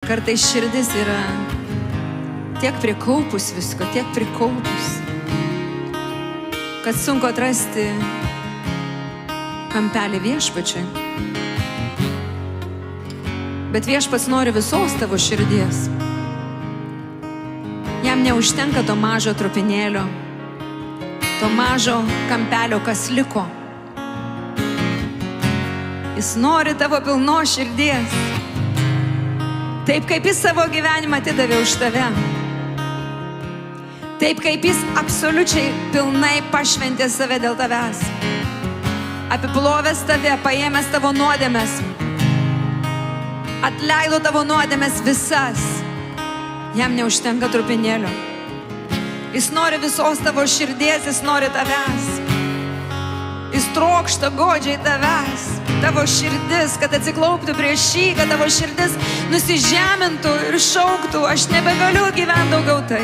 Kartais širdis yra tiek prikaupus visko, tiek prikaupus, kad sunku atrasti kampelį viešpačiui. Bet viešpats nori visos tavo širdies. Jam neužtenka to mažo trupinėlio, to mažo kampelio, kas liko. Jis nori tavo pilnos širdies. Taip kaip jis savo gyvenimą atidavė už tave. Taip kaip jis absoliučiai pilnai pašventė save dėl tavęs. Apiplovęs tave, paėmęs tavo nuodėmes. Atleido tavo nuodėmes visas. Jam neužtenka trupinėlio. Jis nori visos tavo širdies, jis nori tavęs. Jis trokšta godžiai tavęs. Tavo širdis, kad atsiklauptų prieš jį, kad tavo širdis nusižemintų ir šauktų, aš nebegaliu gyventi daugiau taip.